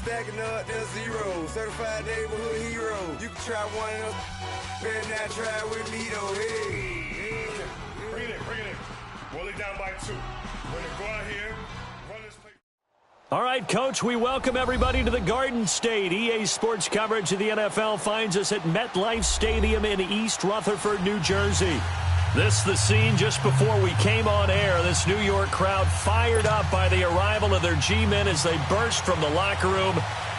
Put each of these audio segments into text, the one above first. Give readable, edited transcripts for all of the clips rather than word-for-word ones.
stacking up, there's zero. Certified neighborhood hero. You can try one of them, better not try with me though. Hey. Bring it in. Roll it down by 2. We're going to go out here, run this play. All right, Coach, we welcome everybody to the Garden State. EA Sports coverage of the NFL finds us at MetLife Stadium in East Rutherford, New Jersey. This the scene just before we came on air. This New York crowd fired up by the arrival of their G-men as they burst from the locker room.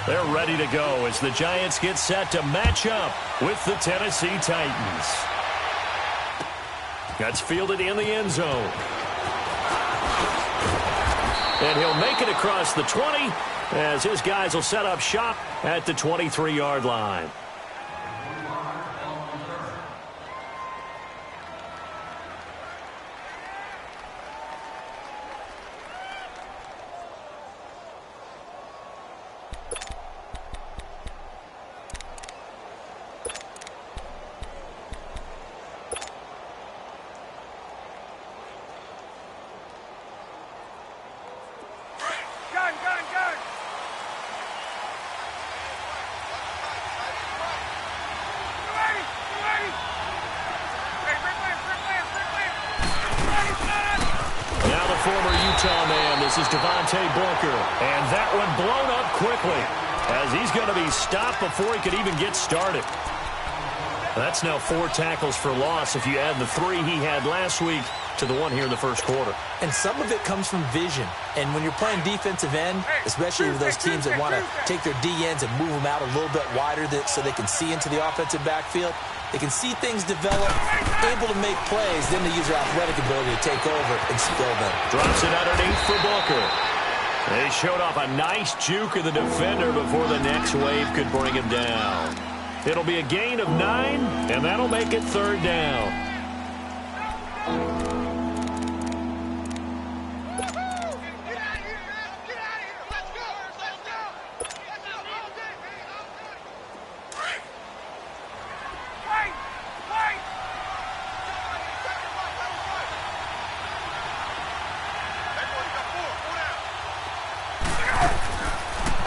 They're ready to go as the Giants get set to match up with the Tennessee Titans. That's fielded in the end zone. And he'll make it across the 20 as his guys will set up shop at the 23-yard line. This is Devontae Booker, and that one blown up quickly as he's going to be stopped before he could even get started. That's now 4 tackles for loss if you add the 3 he had last week to the 1 here in the first quarter. And some of it comes from vision. And when you're playing defensive end, especially with those teams that want to take their D-ends and move them out a little bit wider so they can see into the offensive backfield, they can see things develop, able to make plays, then they use their athletic ability to take over and spill them. Drops it underneath for Booker. They showed off a nice juke of the defender before the next wave could bring him down. It'll be a gain of 9, and that'll make it 3rd down.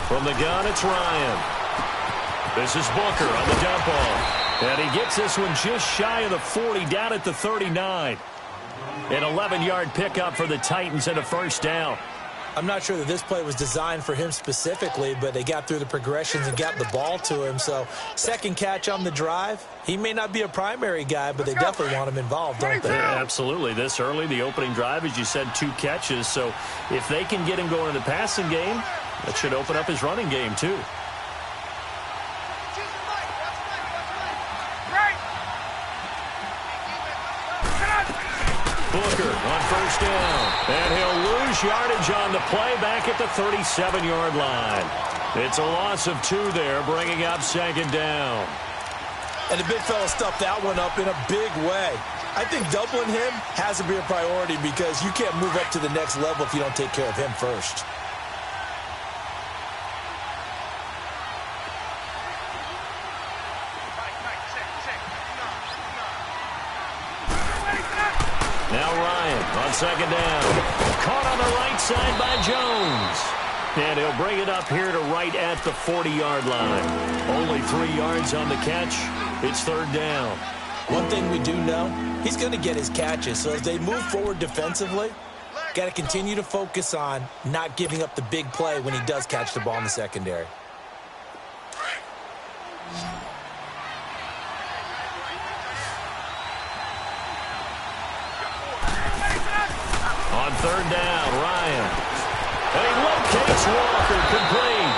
From the gun, it's Ryan. This is Booker on the dump off. And he gets this one just shy of the 40, down at the 39. An 11-yard pickup for the Titans and a 1st down. I'm not sure that this play was designed for him specifically, but they got through the progressions and got the ball to him. So, second catch on the drive. He may not be a primary guy, but they definitely want him involved, don't they? Yeah, absolutely. This early, the opening drive, as you said, 2 catches. So, if they can get him going in the passing game, that should open up his running game, too. Booker on 1st down. And he'll lose yardage on the play back at the 37-yard line. It's a loss of 2 there, bringing up 2nd down. And the big fella stuffed that one up in a big way. I think doubling him has to be a priority because you can't move up to the next level if you don't take care of him first. Now Ryan on 2nd down. Caught on the right side by Jones. And he'll bring it up here to right at the 40-yard line. Only 3 yards on the catch. It's 3rd down. One thing we do know, he's going to get his catches. So as they move forward defensively, got to continue to focus on not giving up the big play when he does catch the ball in the secondary. On 3rd down, Ryan. And he locates Walker complete.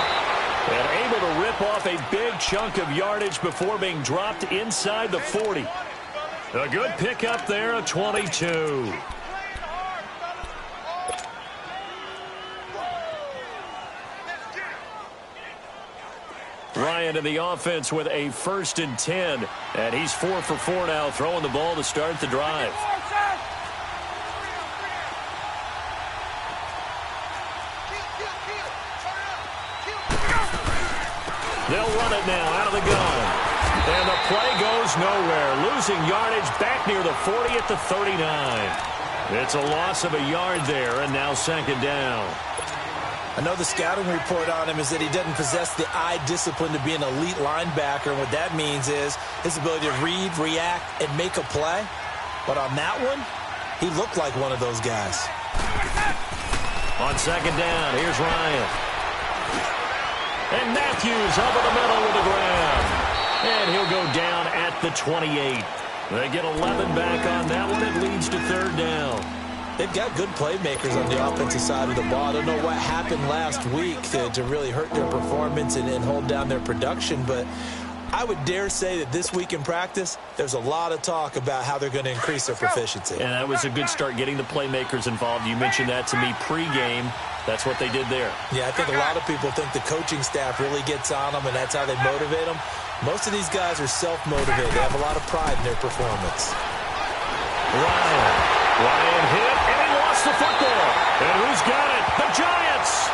And able to rip off a big chunk of yardage before being dropped inside the 40. A good pickup there, a 22. Ryan in the offense with a 1st and 10. And he's 4 for 4 now, throwing the ball to start the drive. They'll run it now out of the gun. And the play goes nowhere. Losing yardage back near the 40 at the 39. It's a loss of a yard there, and now 2nd down. I know the scouting report on him is that he doesn't possess the eye discipline to be an elite linebacker. And what that means is his ability to read, react, and make a play. But on that one, he looked like one of those guys. On second down, here's Ryan. And Matthews over the middle with a grab. And he'll go down at the 28. They get 11 back on that one. It leads to third down. They've got good playmakers on the offensive side of the ball. I don't know what happened last week to really hurt their performance and hold down their production, but I would dare say that this week in practice, there's a lot of talk about how they're going to increase their proficiency. And that was a good start, getting the playmakers involved. You mentioned that to me pregame. That's what they did there. Yeah, I think a lot of people think the coaching staff really gets on them, and that's how they motivate them. Most of these guys are self-motivated. They have a lot of pride in their performance. Ryan hit, and he lost the football. And who's got it? The Giants!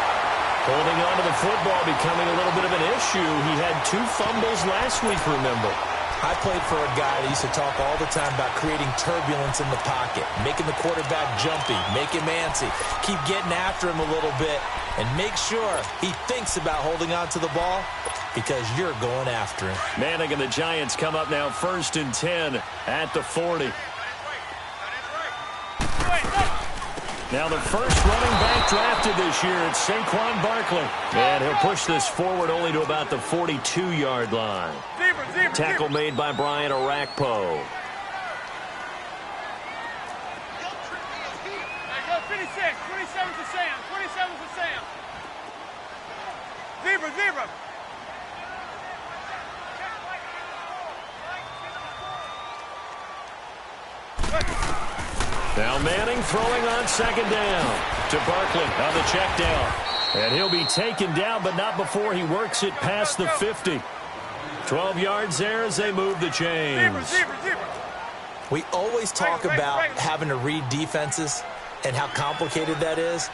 Holding on to the football becoming a little bit of an issue. He had 2 fumbles last week, remember. I played for a guy that used to talk all the time about creating turbulence in the pocket, making the quarterback jumpy, make him antsy, keep getting after him a little bit, and make sure he thinks about holding on to the ball because you're going after him. Manning and the Giants come up now 1st and 10 at the 40. Now the first running back drafted this year, it's Saquon Barkley. And he'll push this forward only to about the 42-yard line. Tackle made by Brian Orakpo. Go 56, 27 to Sam, 27 to Sam. Zebra. Now Manning throwing on second down to Barkley on the check down. And he'll be taken down, but not before he works it past the 50. 12 yards there as they move the chains. Zebra. We always talk about having to read defenses and how complicated that is.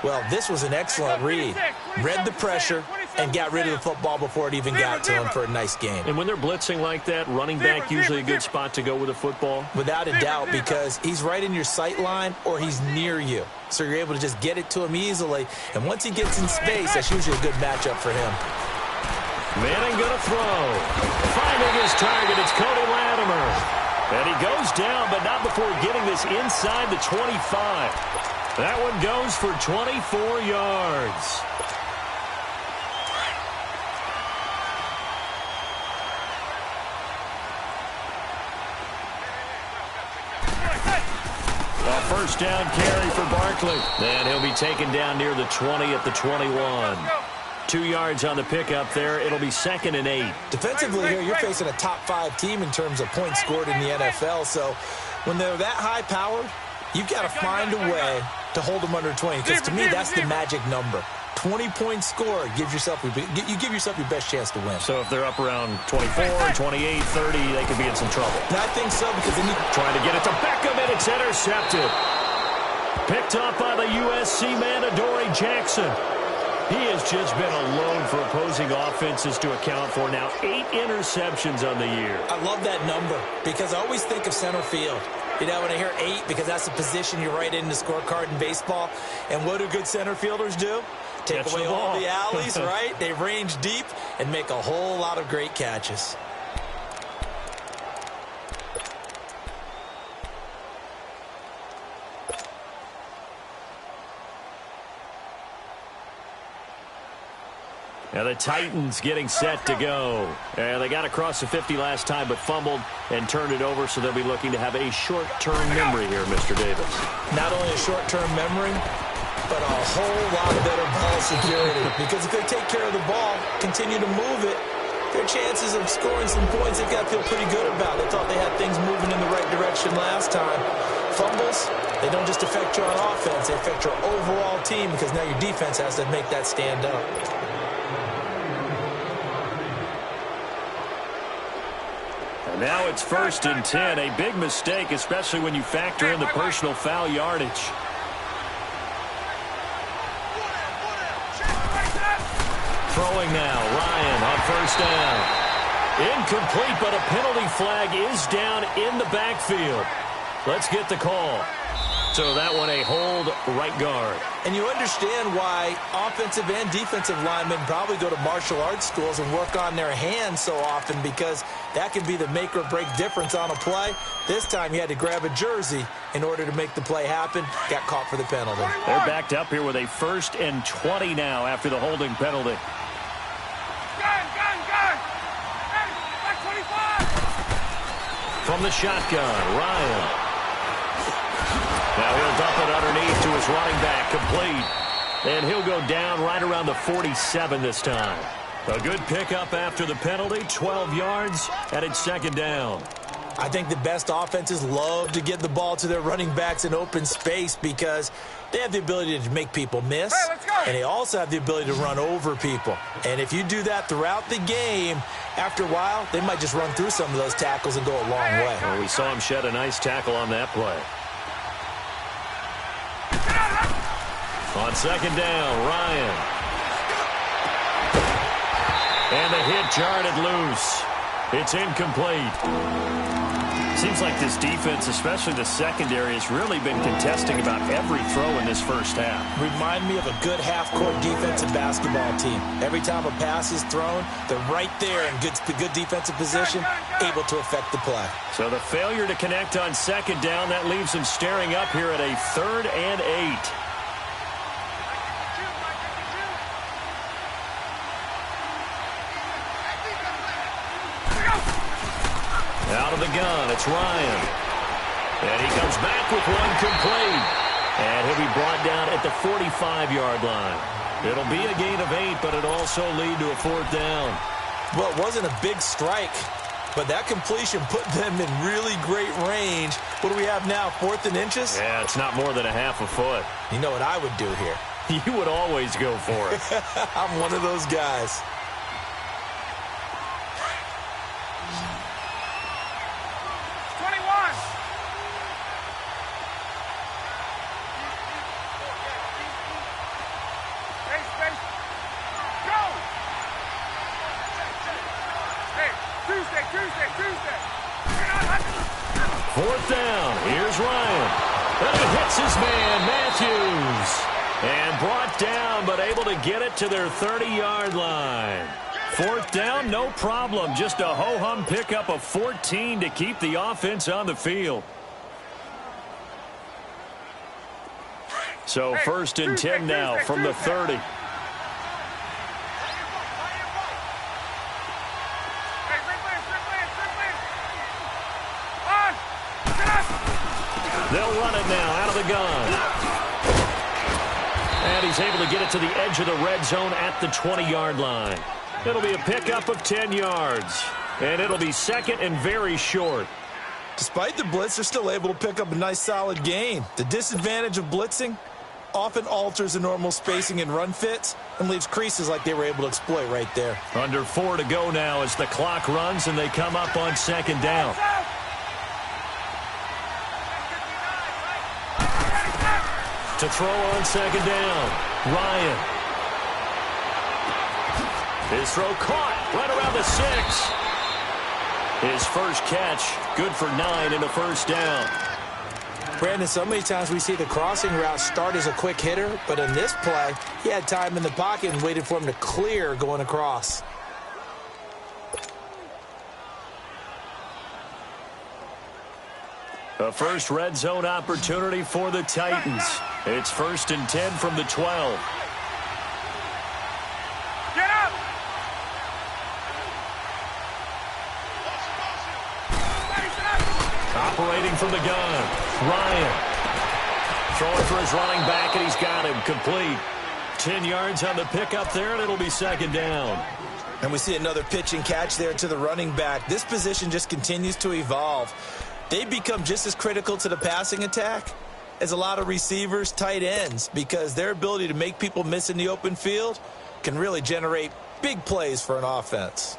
Well, this was an excellent read. Read the pressure and got rid of the football before it even got to him for a nice game. And when they're blitzing like that, running back usually a good spot to go with a football? Without a doubt, because he's right in your sight line or he's near you. So you're able to just get it to him easily. And once he gets in space, that's usually a good matchup for him. Manning going to throw. Finding his target, it's Cody Latimer. And he goes down, but not before getting this inside the 25. That one goes for 24 yards. A first down carry for Barkley. And he'll be taken down near the 20 at the 21. 2 yards on the pickup there. It'll be 2nd and 8. Defensively here, you're facing a top-5 team in terms of points scored in the NFL. So when they're that high-powered, you've got to find a way to hold them under 20. Because to me, that's the magic number. 20-point score gives yourself you give yourself your best chance to win. So if they're up around 24, 28, 30, they could be in some trouble. And I think so, because then you trying to get it to Beckham, and it's intercepted. Picked up by the USC man, Adoree Jackson. He has just been a load for opposing offenses to account for. Now 8 interceptions on the year. I love that number because I always think of center field. You know, when I hear 8, because that's the position you write in the scorecard in baseball. And what do good center fielders do? Take away all the alleys, right? They range deep and make a whole lot of great catches. Now the Titans getting set to go. And they got across the 50 last time, but fumbled and turned it over, so they'll be looking to have a short-term memory here, Mr. Davis. Not only a short-term memory, but a whole lot better ball security. Because if they take care of the ball, continue to move it, their chances of scoring some points, they've got to feel pretty good about. They thought they had things moving in the right direction last time. Fumbles, they don't just affect you on offense, they affect your overall team, because now your defense has to make that stand up. Now it's 1st and 10. A big mistake, especially when you factor in the personal foul yardage. Throwing now, Ryan on 1st down. Incomplete, but a penalty flag is down in the backfield. Let's get the call. So that one a hold right guard. And you understand why offensive and defensive linemen probably go to martial arts schools and work on their hands so often, because that can be the make or break difference on a play. This time he had to grab a jersey in order to make the play happen. Got caught for the penalty. They're backed up here with a 1st and 20 now after the holding penalty. Gun! Hey, back 25! From the shotgun, Ryan. Now he'll dump it underneath to his running back, complete. And he'll go down right around the 47 this time. A good pickup after the penalty, 12 yards, and it's 2nd down. I think the best offenses love to get the ball to their running backs in open space because they have the ability to make people miss. Hey, let's go. And they also have the ability to run over people. And if you do that throughout the game, after a while, they might just run through some of those tackles and go a long way. Well, we saw him shed a nice tackle on that play. On 2nd down, Ryan. And the hit jarred it loose. It's incomplete. Seems like this defense, especially the secondary, has really been contesting about every throw in this first half. Remind me of a good half-court defensive basketball team. Every time a pass is thrown, they're right there in good defensive position, able to affect the play. So the failure to connect on 2nd down, that leaves them staring up here at a 3rd and 8. Out of the gun, it's Ryan. And he comes back with one complete. And he'll be brought down at the 45-yard line. It'll be a gain of 8, but it'll also lead to a 4th down. Well, it wasn't a big strike, but that completion put them in really great range. What do we have now, 4th and inches? Yeah, it's not more than a half a foot. You know what I would do here? You would always go for it. I'm one of those guys. Tuesday. 4th down. Here's Ryan. And it hits his man, Matthews. And brought down, but able to get it to their 30-yard line. 4th down, no problem. Just a ho-hum pickup of 14 to keep the offense on the field. So 1st and 10 now from the 30. They'll run it now out of the gun. And he's able to get it to the edge of the red zone at the 20-yard line. It'll be a pickup of 10 yards. And it'll be 2nd and very short. Despite the blitz, they're still able to pick up a nice solid gain. The disadvantage of blitzing often alters the normal spacing and run fits and leaves creases like they were able to exploit right there. Under 4 to go now as the clock runs and they come up on 2nd down. To throw on 2nd down, Ryan. His throw caught right around the 6. His first catch, good for 9 and a 1st down. Brandon, so many times we see the crossing route start as a quick hitter, but in this play, he had time in the pocket and waited for him to clear going across. A first red zone opportunity for the Titans. It's 1st and 10 from the 12. Get up! Operating from the gun, Ryan. Throwing for his running back, and he's got him complete. 10 yards on the pickup there, and it'll be 2nd down. And we see another pitch and catch there to the running back. This position just continues to evolve. They become just as critical to the passing attack as a lot of receivers, tight ends, because their ability to make people miss in the open field can really generate big plays for an offense.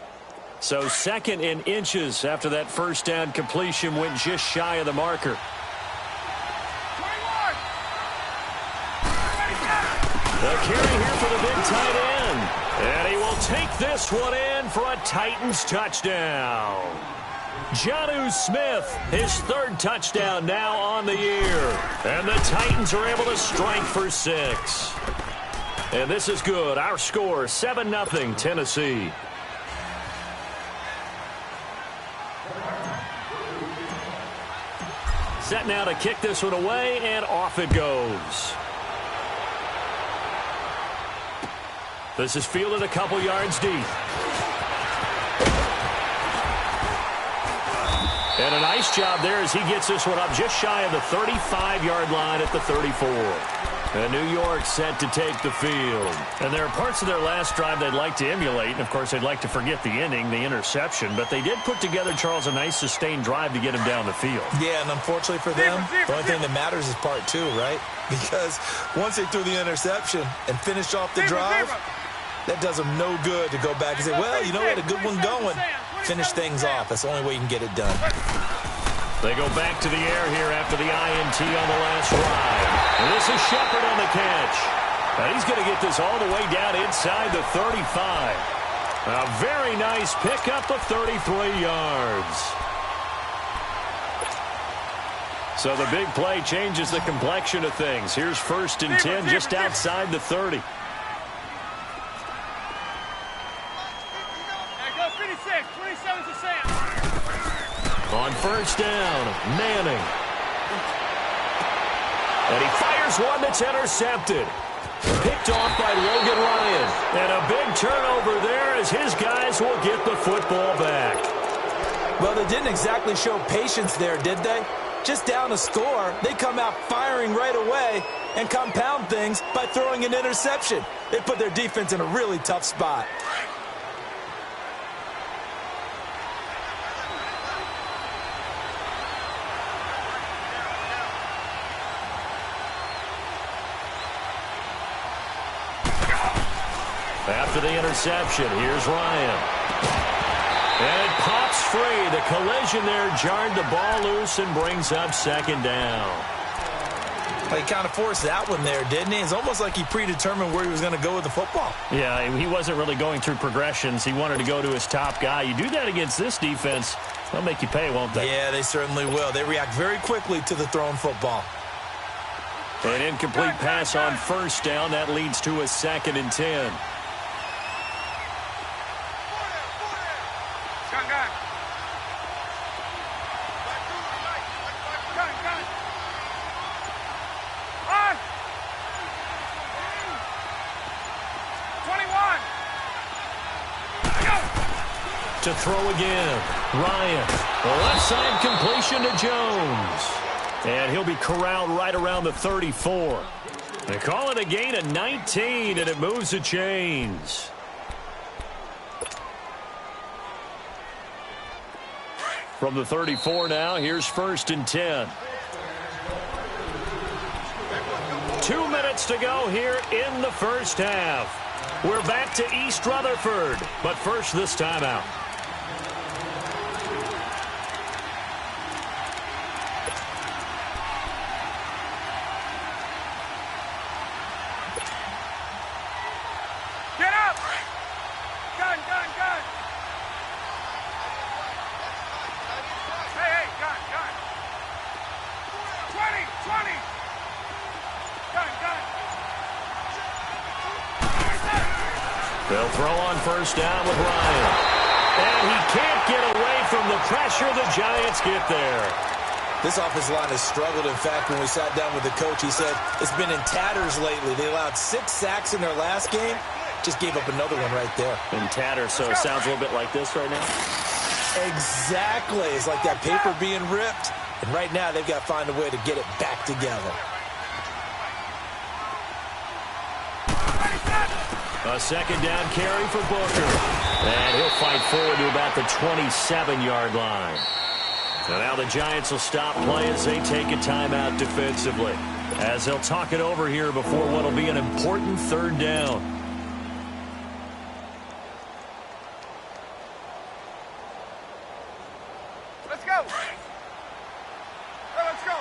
So 2nd and inches after that 1st down completion went just shy of the marker. 21! The carry here for the big tight end. And he will take this one in for a Titans touchdown. Jonnu Smith, his third touchdown now on the year. And the Titans are able to strike for 6. And this is good. Our score, 7-0 Tennessee. Set now to kick this one away, and off it goes. This is fielded a couple yards deep. And a nice job there as he gets this one up just shy of the 35-yard line at the 34. And New York set to take the field. And there are parts of their last drive they'd like to emulate. And, of course, they'd like to forget the inning, the interception. But they did put together, Charles, a nice sustained drive to get him down the field. Yeah, and unfortunately for them, the only thing that matters is part 2, right? Because once they threw the interception and finished off the drive, that does them no good to go back and say, well, you know, we had a good one going. Finish things off. That's the only way you can get it done. They go back to the air here after the INT on the last drive. And this is Shepard on the catch. And he's going to get this all the way down inside the 35. A very nice pickup of 33 yards. So the big play changes the complexion of things. Here's 1st and 10 just outside the 30. On 1st down, Manning. And he fires one that's intercepted. Picked off by Logan Ryan. And a big turnover there as his guys will get the football back. Well, they didn't exactly show patience there, did they? Just down a score, they come out firing right away and compound things by throwing an interception. They put their defense in a really tough spot. After the interception, here's Ryan. And it pops free. The collision there jarred the ball loose and brings up 2nd down. Well, he kind of forced that one there, didn't he? It's almost like he predetermined where he was going to go with the football. Yeah, he wasn't really going through progressions. He wanted to go to his top guy. You do that against this defense, they'll make you pay, won't they? Yeah, they certainly will. They react very quickly to the thrown football. An incomplete pass on 1st down. That leads to a 2nd and 10. To throw again. Ryan. The left side completion to Jones. And he'll be corralled right around the 34. They call it a gain of 19, and it moves the chains. From the 34 now, here's 1st and 10. 2 minutes to go here in the first half. We're back to East Rutherford, but first this timeout. They'll throw on 1st down with Ryan. And he can't get away from the pressure. The Giants get there. This offensive line has struggled. In fact, when we sat down with the coach, he said it's been in tatters lately. They allowed 6 sacks in their last game. Just gave up another one right there. In tatters, so it sounds a little bit like this right now? Exactly. It's like that paper being ripped. And right now, they've got to find a way to get it back together. A 2nd down carry for Booker. And he'll fight forward to about the 27-yard line. And now the Giants will stop play as they take a timeout defensively, as they'll talk it over here before what will be an important 3rd down. Let's go. Let's go.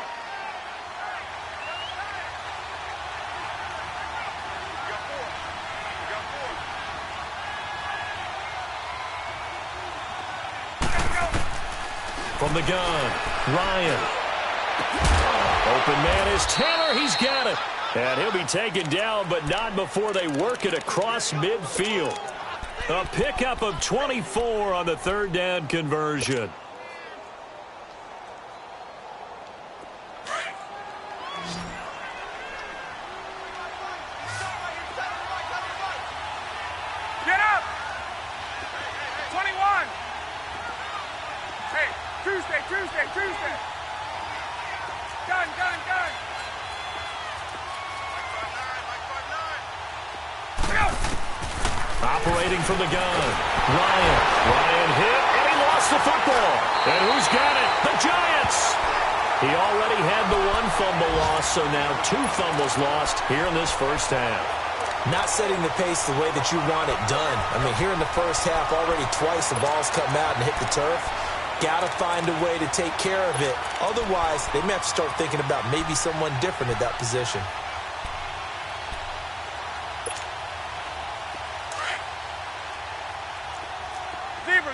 From the gun, Ryan. Open man is Taylor. He's got it. And he'll be taken down, but not before they work it across midfield. A pickup of 24 on the third down conversion. Get up! 21! Hey, Tuesday. Gun. Operating from the gun, Ryan hit, and he lost the football. And who's got it? The Giants! He already had the one fumble loss, so now 2 fumbles lost here in this first half. Not setting the pace the way that you want it done. I mean, here in the first half, already twice the ball's come out and hit the turf. Got to find a way to take care of it. Otherwise, they may have to start thinking about maybe someone different at that position.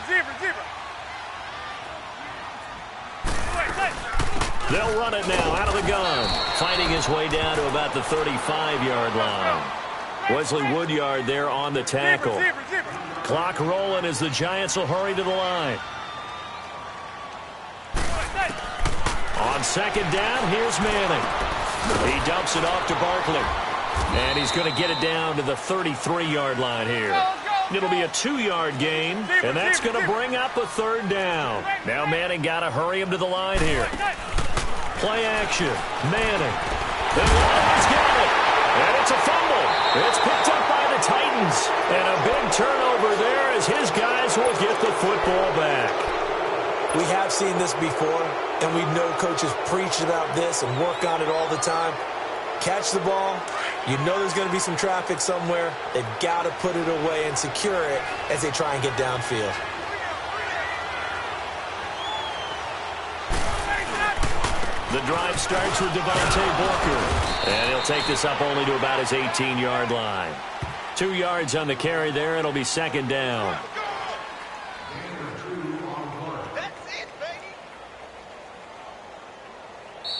Zebra. They'll run it now out of the gun. Fighting his way down to about the 35-yard line. Wesley Woodyard there on the tackle. Zebra. Clock rolling as the Giants will hurry to the line. On second down, here's Manning. He dumps it off to Barkley. And he's going to get it down to the 33-yard line here. It'll be a 2-yard gain, and that's going to bring up a third down. Now Manning got to hurry him to the line here. Play action. Manning. The line's got it. And it's a fumble. It's picked up by the Titans. And a big turnover there as his guys will get the football back. We have seen this before, and we know coaches preach about this and work on it all the time. Catch the ball. You know there's going to be some traffic somewhere. They've got to put it away and secure it as they try and get downfield. The drive starts with Devontae Booker. And he'll take this up only to about his 18-yard line. 2 yards on the carry there. It'll be second down.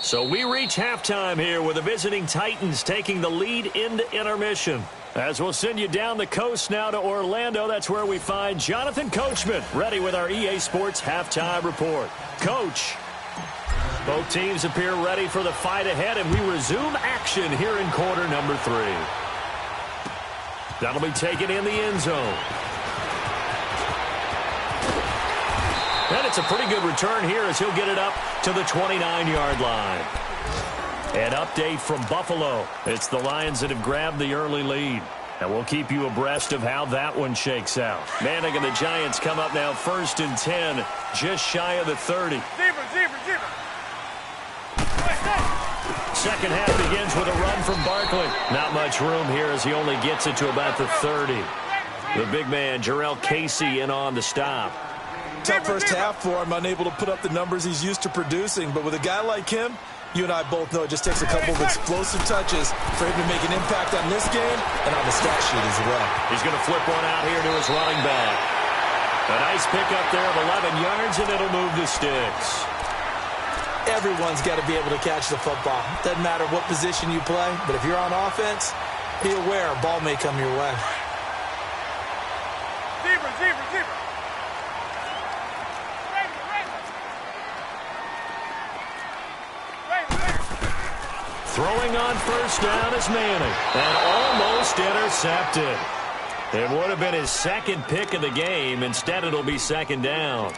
So we reach halftime here with the visiting Titans taking the lead into intermission. As we'll send you down the coast now to Orlando, that's where we find Jonathan Coachman ready with our EA Sports halftime report. Coach, both teams appear ready for the fight ahead, and we resume action here in quarter number 3. That'll be taken in the end zone. And it's a pretty good return here as he'll get it up to the 29-yard line. An update from Buffalo. It's the Lions that have grabbed the early lead. And we'll keep you abreast of how that one shakes out. Manning and the Giants come up now 1st and 10, just shy of the 30. Zebra. Second half begins with a run from Barkley. Not much room here as he only gets it to about the 30. The big man, Jarrell Casey, in on the stop. Tough first half for him, unable to put up the numbers he's used to producing. But with a guy like him, you and I both know it just takes a couple of explosive touches for him to make an impact on this game and on the stat sheet as well. He's going to flip one out here to his running back. A nice pickup there of 11 yards, and it'll move the sticks. Everyone's got to be able to catch the football. Doesn't matter what position you play, but if you're on offense, be aware a ball may come your way. Zebra. Throwing on first down is Manning, and almost intercepted. It would have been his second pick of the game. Instead, it'll be second down.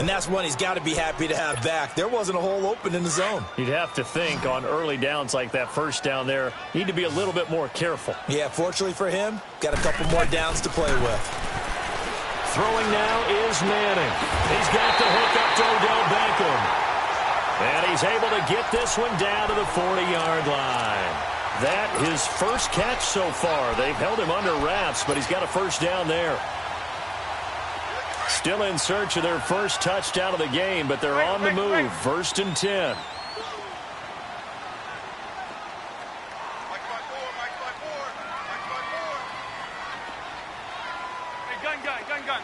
And that's one he's got to be happy to have back. There wasn't a hole open in the zone. You'd have to think on early downs like that first down there, need to be a little bit more careful. Yeah, fortunately for him, got a couple more downs to play with. Throwing now is Manning. He's got the hook up to Odell Beckham. And he's able to get this one down to the 40-yard line. That his first catch so far. They've held him under wraps, but he's got a first down there. Still in search of their first touchdown of the game, but they're on the move. 1st and 10. Hey, gun.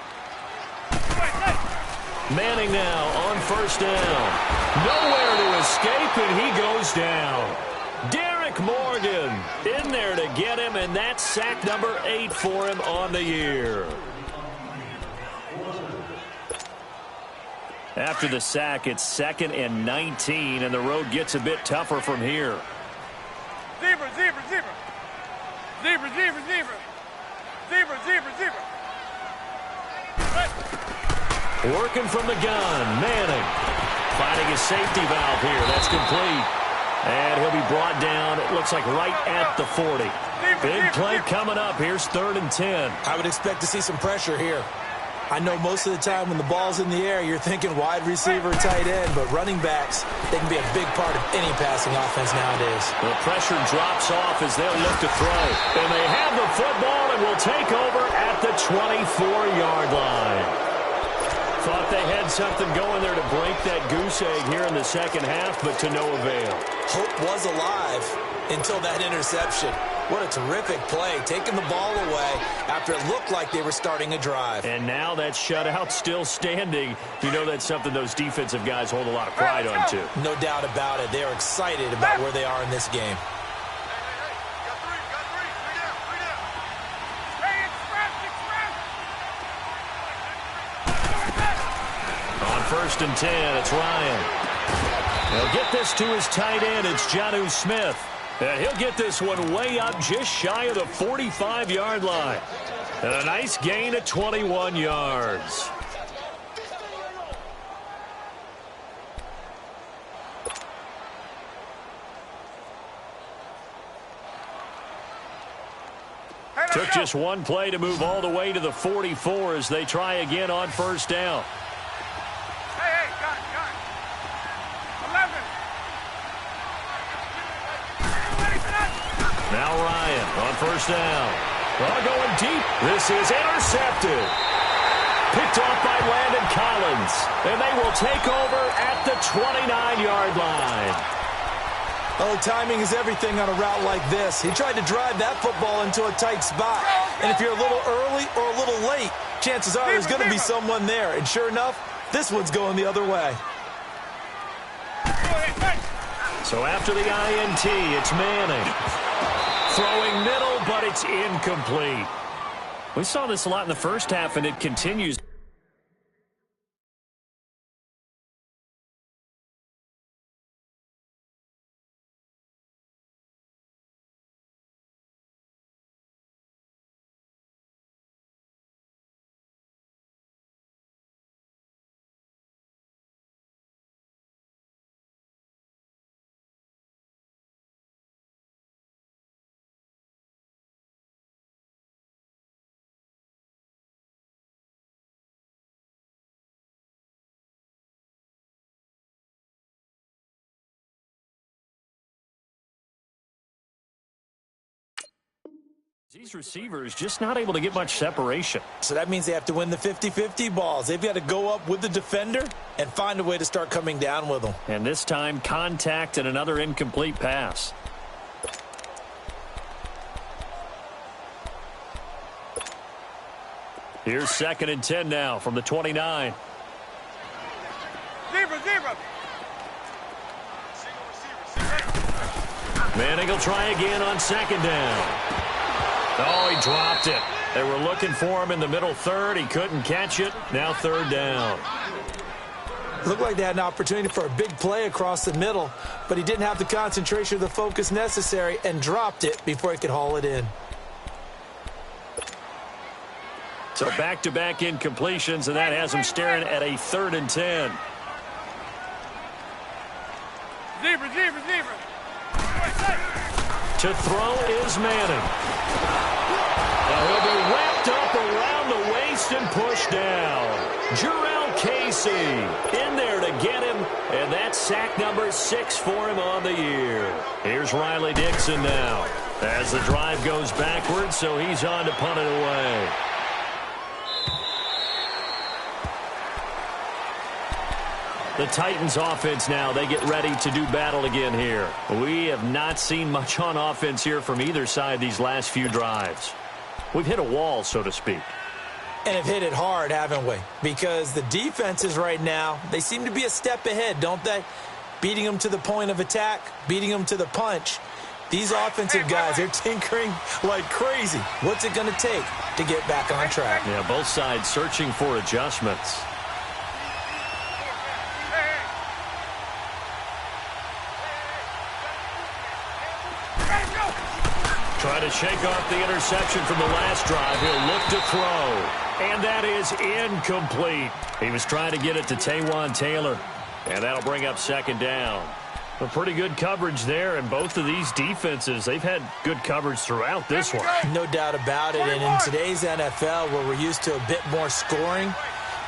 Manning now on first down. Nowhere to escape, and he goes down. Derek Morgan in there to get him, and that's sack number 8 for him on the year. After the sack, it's 2nd and 19, and the road gets a bit tougher from here. Zebra, zebra, zebra. Zebra, zebra, zebra. Zebra, zebra, zebra. Working from the gun, Manning. Finding his safety valve here. That's complete. And he'll be brought down, it looks like right at the 40. Big play coming up. Here's 3rd and 10. I would expect to see some pressure here. I know most of the time when the ball's in the air, you're thinking wide receiver, tight end, but running backs, they can be a big part of any passing offense nowadays. The pressure drops off as they'll look to throw. And they have the football and will take over at the 24-yard line. Thought they had something going there to break that goose egg here in the second half, but to no avail. Hope was alive until that interception. What a terrific play, taking the ball away after it looked like they were starting a drive. And now that shutout still standing. You know that's something those defensive guys hold a lot of pride on, too. No doubt about it. They're excited about where they are in this game. On 1st and 10, it's Ryan. He'll get this to his tight end. It's Jonnu Smith. And he'll get this one way up just shy of the 45-yard line. And a nice gain of 21 yards. Took just one play to move all the way to the 44 as they try again on first down. Hey, got it. 11. Now Ryan on first down. Ball going deep. This is intercepted. Picked off by Landon Collins. And they will take over at the 29-yard line. Oh, timing is everything on a route like this. He tried to drive that football into a tight spot. And if you're a little early or a little late, chances are there's going to be someone there. And sure enough, this one's going the other way. So after the INT, it's Manning. Throwing middle, but it's incomplete. We saw this a lot in the first half, and it continues. These receivers just not able to get much separation. So that means they have to win the 50-50 balls. They've got to go up with the defender and find a way to start coming down with them. And this time, contact and another incomplete pass. Here's 2nd and 10 now from the 29. Zebra. Manning will try again on 2nd down. Oh, he dropped it. They were looking for him in the middle third. He couldn't catch it. Now 3rd down. Looked like they had an opportunity for a big play across the middle, but he didn't have the concentration or the focus necessary and dropped it before he could haul it in. So back-to-back incompletions, and that has him staring at a 3rd and 10. Zebra. To throw is Manning. And he'll be wrapped up around the waist and pushed down. Jarrell Casey in there to get him, and that's sack number 6 for him on the year. Here's Riley Dixon now as the drive goes backwards, so he's on to punt it away. The Titans offense now, they get ready to do battle again here. We have not seen much on offense here from either side these last few drives. We've hit a wall, so to speak. And have hit it hard, haven't we? Because the defenses right now, they seem to be a step ahead, don't they? Beating them to the point of attack, beating them to the punch. These offensive guys, they're tinkering like crazy. What's it going to take to get back on track? Yeah, both sides searching for adjustments. Trying to shake off the interception from the last drive. He'll look to throw. And that is incomplete. He was trying to get it to Taywan Taylor. And that'll bring up second down. A pretty good coverage there, and both of these defenses, they've had good coverage throughout this one. No doubt about it. And in today's NFL, where we're used to a bit more scoring,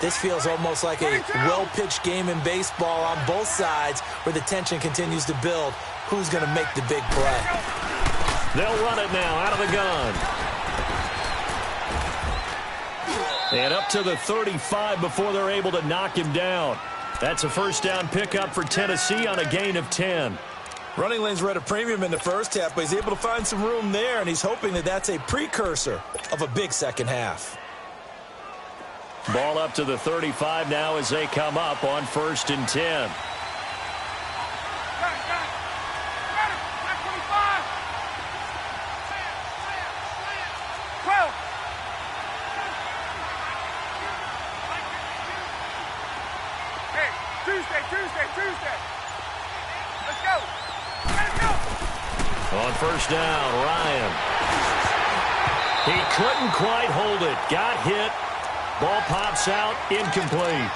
this feels almost like a well-pitched game in baseball on both sides where the tension continues to build. Who's going to make the big play? They'll run it now out of the gun. And up to the 35 before they're able to knock him down. That's a first down pickup for Tennessee on a gain of 10. Running lanes were at a premium in the first half, but he's able to find some room there, and he's hoping that that's a precursor of a big second half. Ball up to the 35 now as they come up on 1st and 10. Tuesday. Let's go. Let's go. On 1st down, Ryan. He couldn't quite hold it. Got hit. Ball pops out. Incomplete.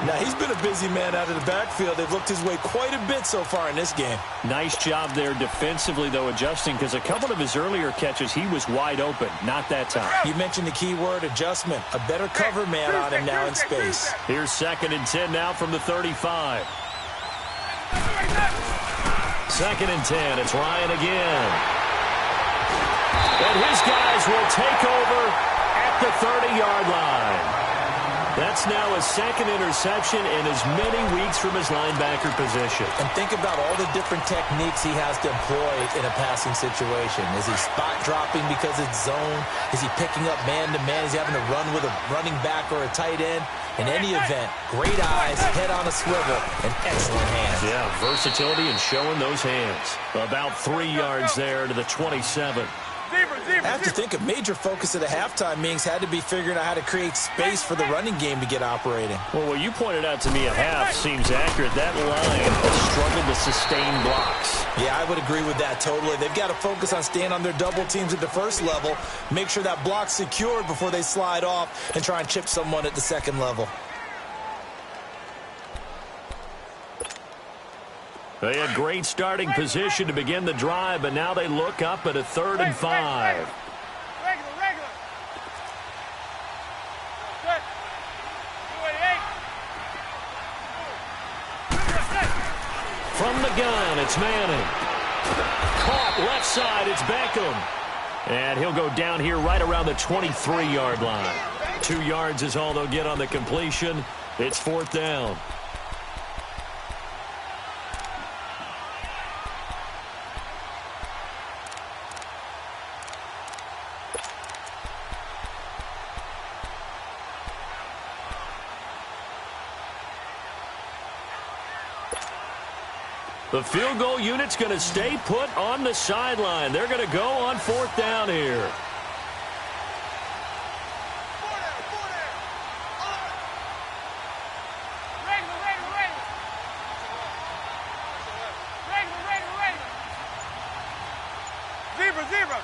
Now, he's been a busy man out of the backfield. They've looked his way quite a bit so far in this game. Nice job there defensively, though, adjusting, because a couple of his earlier catches, he was wide open. Not that time. You mentioned the key word, adjustment. A better cover man on him now in space. Here's 2nd and 10 now from the 35. 2nd and 10. It's Ryan again. And his guys will take over at the 30-yard line. That's now a 2nd interception in as many weeks from his linebacker position. And think about all the different techniques he has to employ in a passing situation. Is he spot dropping because it's zone? Is he picking up man-to-man? Is he having to run with a running back or a tight end? In any event, great eyes, head on a swivel, and excellent hands. Yeah, versatility and showing those hands. About 3 yards there to the 27. I have to think a major focus of the halftime meetings had to be figuring out how to create space for the running game to get operating. Well, what you pointed out to me at half seems accurate. That line has struggled to sustain blocks. Yeah, I would agree with that totally. They've got to focus on staying on their double teams at the first level, make sure that block's secured before they slide off and try and chip someone at the second level. They had great starting position to begin the drive, but now they look up at a 3rd and 5. Regular. From the gun, it's Manning. Caught left side, it's Beckham. And he'll go down here right around the 23-yard line. 2 yards is all they'll get on the completion. It's 4th down. The field goal unit's going to stay put on the sideline. They're going to go on 4th down here. Zebra.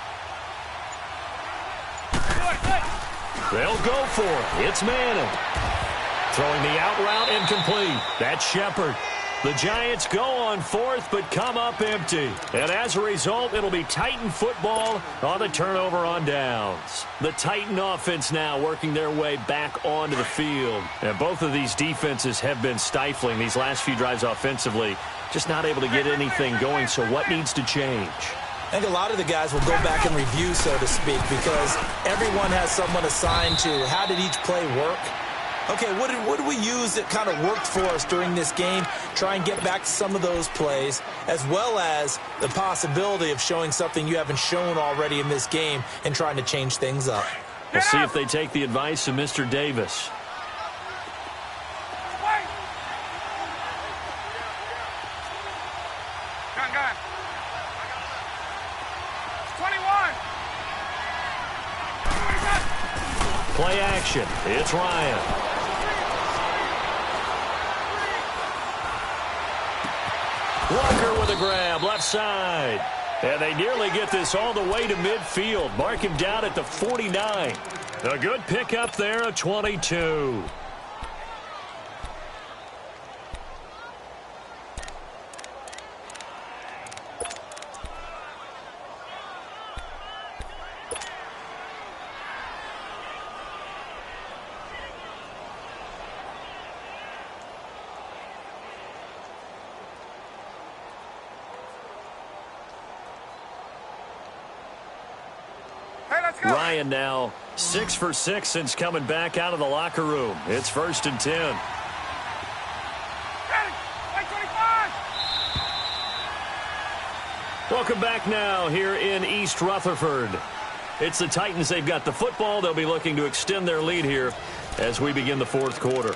They'll go for it. It's Manning. Throwing the out route incomplete. That's Shepard. The Giants go on 4th, but come up empty. And as a result, it'll be Titan football on the turnover on downs. The Titan offense now working their way back onto the field. And both of these defenses have been stifling these last few drives offensively. Just not able to get anything going, so what needs to change? I think a lot of the guys will go back and review, so to speak, because everyone has someone assigned to how did each play work. Okay, what did we use that kind of worked for us during this game? Try and get back to some of those plays, as well as the possibility of showing something you haven't shown already in this game and trying to change things up. We'll see if they take the advice of Mr. Davis. Gun. 21. Play action. It's Ryan. Walker with a grab, left side. And they nearly get this all the way to midfield. Mark him down at the 49. A good pickup there, a 22. Ryan now 6 for 6 since coming back out of the locker room. It's 1st and 10. Welcome back now here in East Rutherford. It's the Titans. They've got the football. They'll be looking to extend their lead here as we begin the 4th quarter.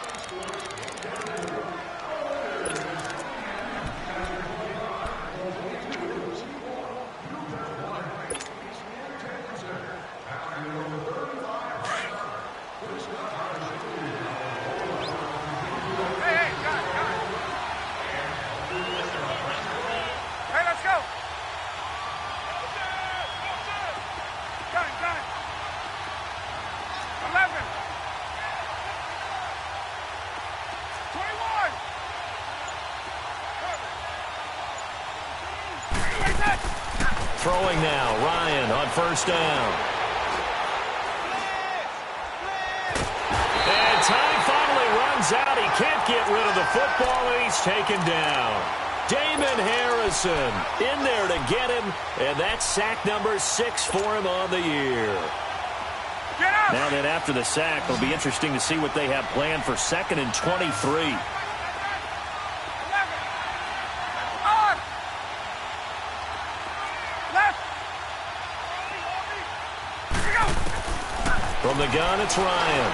Throwing now, Ryan on 1st down. And time finally runs out. He can't get rid of the football, and he's taken down. Damon Harrison in there to get him, and that's sack number 6 for him on the year. Now then, after the sack, it'll be interesting to see what they have planned for 2nd and 23. From the gun, it's Ryan.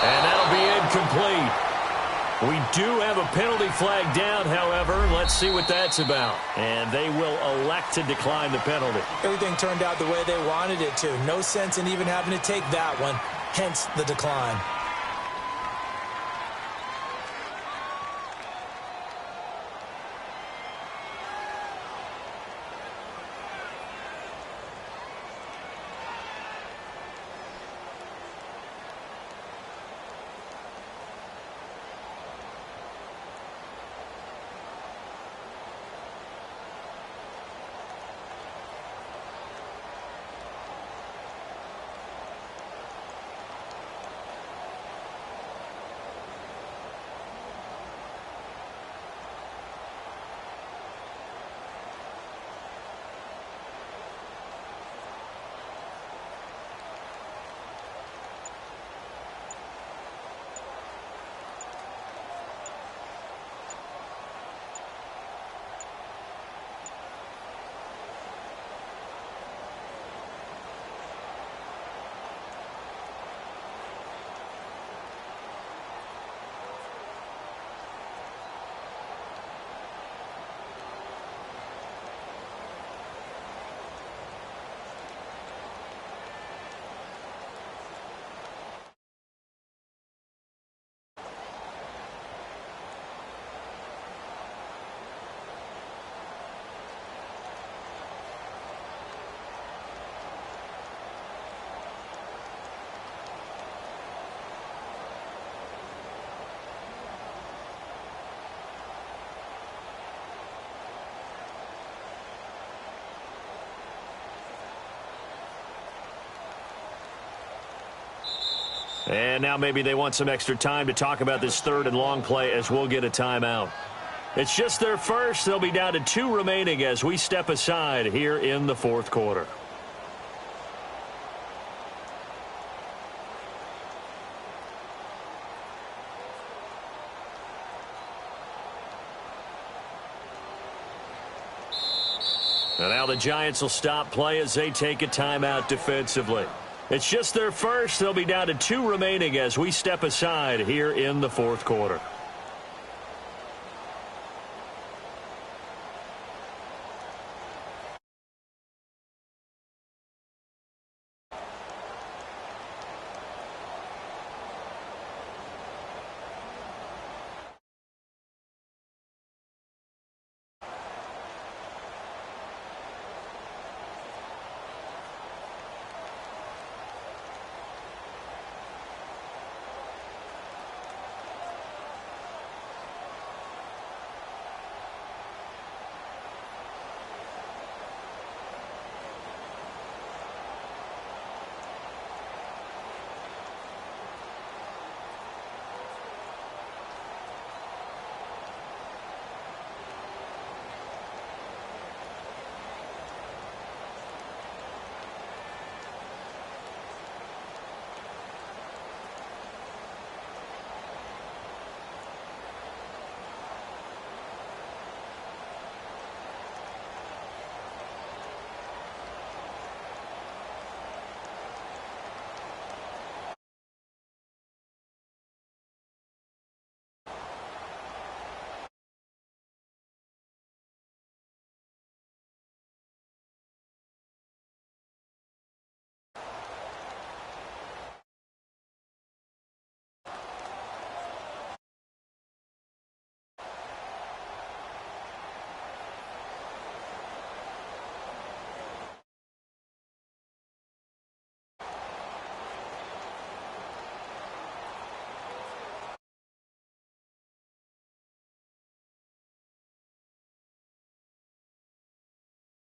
And that'll be incomplete. We do have a penalty flag down, however. Let's see what that's about. And they will elect to decline the penalty. Everything turned out the way they wanted it to. No sense in even having to take that one, hence the decline. And now maybe they want some extra time to talk about this 3rd and long play as we'll get a timeout. It's just their first. They'll be down to 2 remaining as we step aside here in the 4th quarter. And now the Giants will stop play as they take a timeout defensively. It's just their first. They'll be down to 2 remaining as we step aside here in the fourth quarter.